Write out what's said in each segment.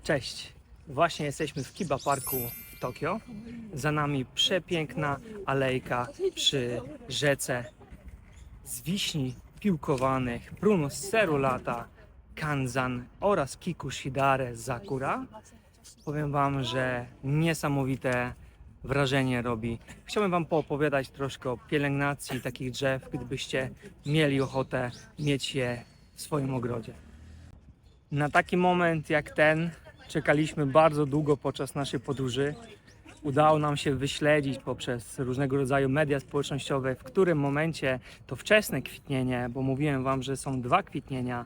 Cześć! Właśnie jesteśmy w Kiba Parku w Tokio. Za nami przepiękna alejka przy rzece z wiśni piłkowanych, Prunus serulata, Kanzan oraz Kikushidare Sakura. Powiem Wam, że niesamowite wrażenie robi. Chciałbym Wam poopowiadać troszkę o pielęgnacji takich drzew, gdybyście mieli ochotę mieć je w swoim ogrodzie. Na taki moment jak ten czekaliśmy bardzo długo podczas naszej podróży. Udało nam się wyśledzić poprzez różnego rodzaju media społecznościowe, w którym momencie to wczesne kwitnienie, bo mówiłem Wam, że są dwa kwitnienia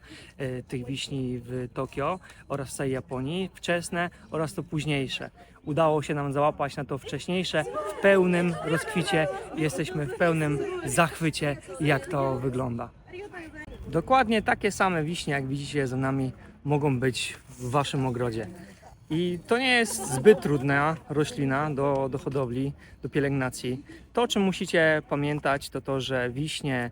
tych wiśni w Tokio oraz w całej Japonii, wczesne oraz to późniejsze. Udało się nam załapać na to wcześniejsze w pełnym rozkwicie i jesteśmy w pełnym zachwycie, jak to wygląda. Dokładnie takie same wiśnie, jak widzicie za nami, mogą być w Waszym ogrodzie. I to nie jest zbyt trudna roślina do hodowli, do pielęgnacji. To, o czym musicie pamiętać, to to, że wiśnie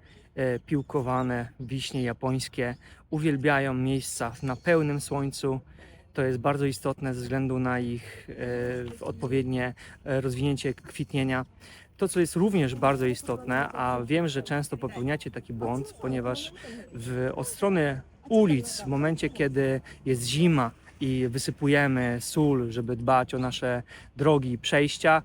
piłkowane, wiśnie japońskie uwielbiają miejsca na pełnym słońcu. To jest bardzo istotne ze względu na ich odpowiednie rozwinięcie kwitnienia. To, co jest również bardzo istotne, a wiem, że często popełniacie taki błąd, ponieważ od strony ulic, w momencie kiedy jest zima i wysypujemy sól, żeby dbać o nasze drogi i przejścia,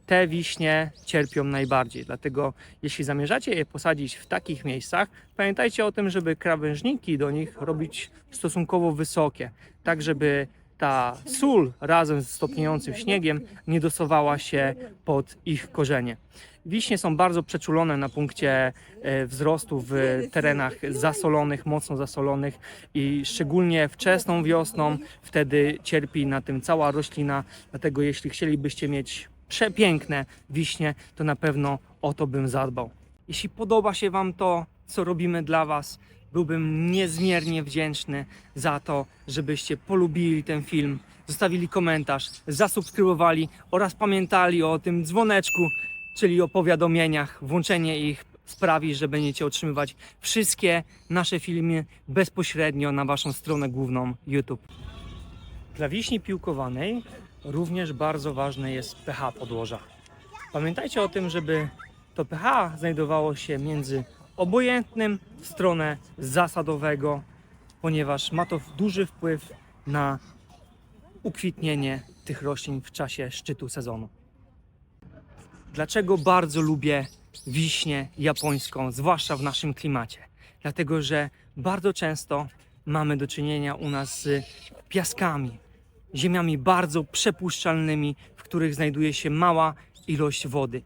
te wiśnie cierpią najbardziej. Dlatego jeśli zamierzacie je posadzić w takich miejscach, pamiętajcie o tym, żeby krawężniki do nich robić stosunkowo wysokie, tak żeby ta sól razem z stopniejącym śniegiem nie dostawała się pod ich korzenie. Wiśnie są bardzo przeczulone na punkcie wzrostu w terenach zasolonych, mocno zasolonych i szczególnie wczesną wiosną wtedy cierpi na tym cała roślina. Dlatego jeśli chcielibyście mieć przepiękne wiśnie, to na pewno o to bym zadbał. Jeśli podoba się Wam to, co robimy dla Was, byłbym niezmiernie wdzięczny za to, żebyście polubili ten film, zostawili komentarz, zasubskrybowali oraz pamiętali o tym dzwoneczku, czyli o powiadomieniach. Włączenie ich sprawi, że będziecie otrzymywać wszystkie nasze filmy bezpośrednio na Waszą stronę główną YouTube. Dla wiśni piłkowanej również bardzo ważne jest pH podłoża. Pamiętajcie o tym, żeby to pH znajdowało się między obojętnym w stronę zasadowego, ponieważ ma to duży wpływ na ukwitnienie tych roślin w czasie szczytu sezonu. Dlaczego bardzo lubię wiśnię japońską, zwłaszcza w naszym klimacie? Dlatego, że bardzo często mamy do czynienia u nas z piaskami, ziemiami bardzo przepuszczalnymi, w których znajduje się mała ilość wody.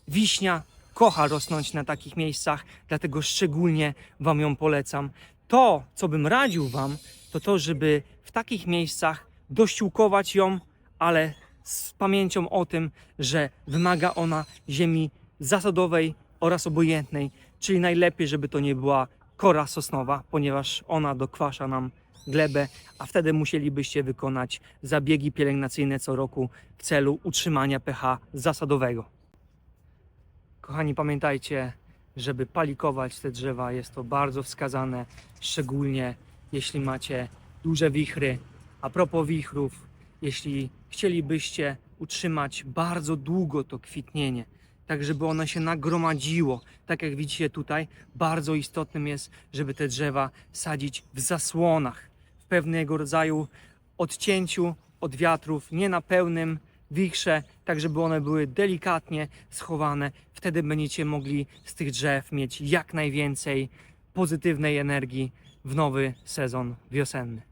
Wiśnia kocha rosnąć na takich miejscach, dlatego szczególnie Wam ją polecam. To, co bym radził Wam, to to, żeby w takich miejscach dościółkować ją, ale z pamięcią o tym, że wymaga ona ziemi zasadowej oraz obojętnej, czyli najlepiej, żeby to nie była kora sosnowa, ponieważ ona dokwasza nam glebę, a wtedy musielibyście wykonać zabiegi pielęgnacyjne co roku w celu utrzymania pH zasadowego. Kochani, pamiętajcie, żeby palikować te drzewa, jest to bardzo wskazane, szczególnie jeśli macie duże wichry. A propos wichrów, jeśli chcielibyście utrzymać bardzo długo to kwitnienie, tak żeby ono się nagromadziło, tak jak widzicie tutaj, bardzo istotnym jest, żeby te drzewa sadzić w zasłonach, w pewnego rodzaju odcięciu od wiatrów, nie na pełnym wichrze, tak żeby one były delikatnie schowane. Wtedy będziecie mogli z tych drzew mieć jak najwięcej pozytywnej energii w nowy sezon wiosenny.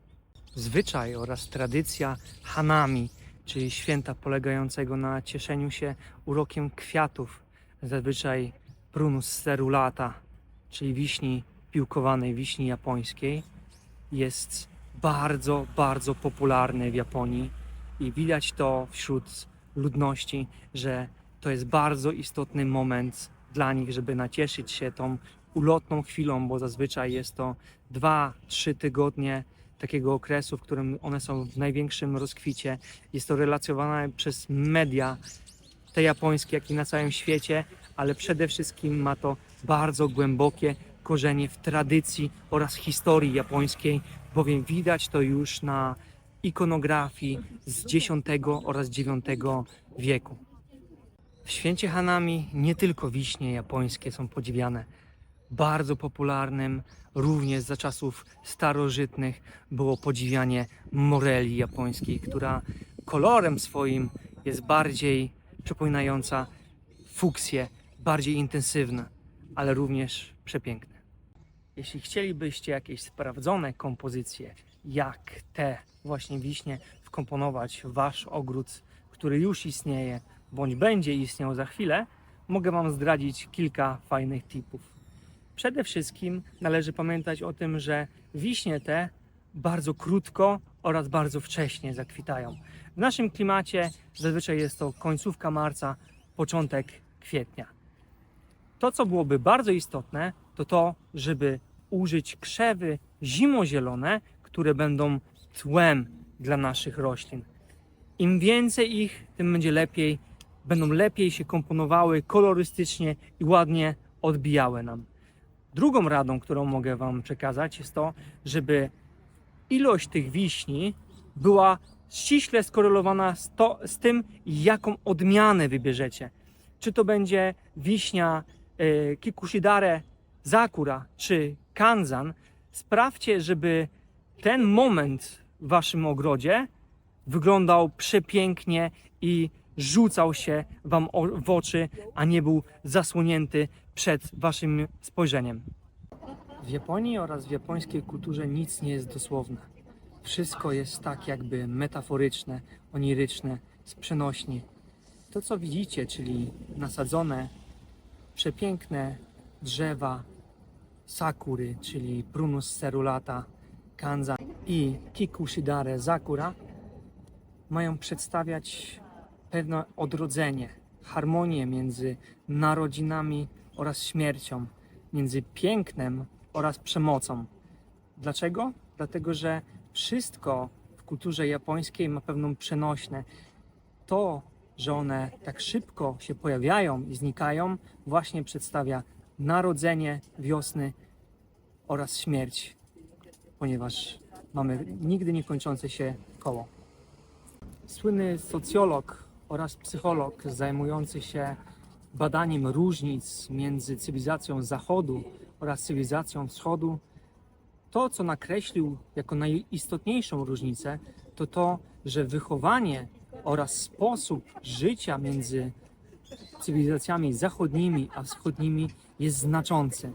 Zwyczaj oraz tradycja hanami, czyli święta polegającego na cieszeniu się urokiem kwiatów, zazwyczaj Prunus serulata, czyli wiśni piłkowanej, wiśni japońskiej, jest bardzo, bardzo popularny w Japonii i widać to wśród ludności, że to jest bardzo istotny moment dla nich, żeby nacieszyć się tą ulotną chwilą, bo zazwyczaj jest to 2-3 tygodnie takiego okresu, w którym one są w największym rozkwicie. Jest to relacjonowane przez media, te japońskie, jak i na całym świecie, ale przede wszystkim ma to bardzo głębokie korzenie w tradycji oraz historii japońskiej, bowiem widać to już na ikonografii z X oraz IX wieku. W święcie Hanami nie tylko wiśnie japońskie są podziwiane. Bardzo popularnym również za czasów starożytnych było podziwianie moreli japońskiej, która kolorem swoim jest bardziej przypominająca fuksję, bardziej intensywna, ale również przepiękne. Jeśli chcielibyście jakieś sprawdzone kompozycje, jak te właśnie wiśnie wkomponować w wasz ogród, który już istnieje, bądź będzie istniał za chwilę, mogę wam zdradzić kilka fajnych tipów. Przede wszystkim należy pamiętać o tym, że wiśnie te bardzo krótko oraz bardzo wcześnie zakwitają. W naszym klimacie zazwyczaj jest to końcówka marca, początek kwietnia. To, co byłoby bardzo istotne, to to, żeby użyć krzewy zimozielone, które będą tłem dla naszych roślin. Im więcej ich, tym będzie lepiej, będą lepiej się komponowały kolorystycznie i ładnie odbijały nam. Drugą radą, którą mogę wam przekazać, jest to, żeby ilość tych wiśni była ściśle skorelowana z tym, jaką odmianę wybierzecie. Czy to będzie wiśnia Kikushidare Zakura czy Kanzan, sprawdźcie, żeby ten moment w waszym ogrodzie wyglądał przepięknie i rzucał się wam w oczy, a nie był zasłonięty przed waszym spojrzeniem. W Japonii oraz w japońskiej kulturze nic nie jest dosłowne. Wszystko jest tak jakby metaforyczne, oniryczne, z przenośni. To, co widzicie, czyli nasadzone przepiękne drzewa sakury, czyli Prunus cerulata, Kanzan i Kikushidare Zakura, mają przedstawiać pewne odrodzenie, harmonię między narodzinami oraz śmiercią, między pięknem oraz przemocą. Dlaczego? Dlatego, że wszystko w kulturze japońskiej ma pewną przenośne. To, że one tak szybko się pojawiają i znikają, właśnie przedstawia narodzenie wiosny oraz śmierć, ponieważ mamy nigdy niekończące się koło. Słynny socjolog oraz psycholog zajmujący się badaniem różnic między cywilizacją Zachodu oraz cywilizacją Wschodu, to, co nakreślił jako najistotniejszą różnicę, to to, że wychowanie oraz sposób życia między cywilizacjami zachodnimi a wschodnimi jest znaczący.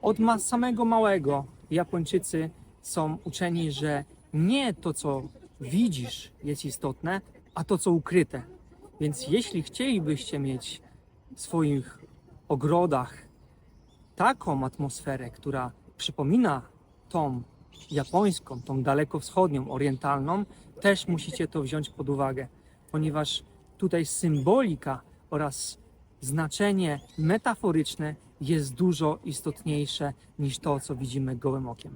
Od samego małego Japończycy są uczeni, że nie to, co widzisz, jest istotne, a to, co ukryte. Więc jeśli chcielibyście mieć w swoich ogrodach taką atmosferę, która przypomina tą japońską, tą dalekowschodnią, orientalną, też musicie to wziąć pod uwagę, ponieważ tutaj symbolika oraz znaczenie metaforyczne jest dużo istotniejsze niż to, co widzimy gołym okiem.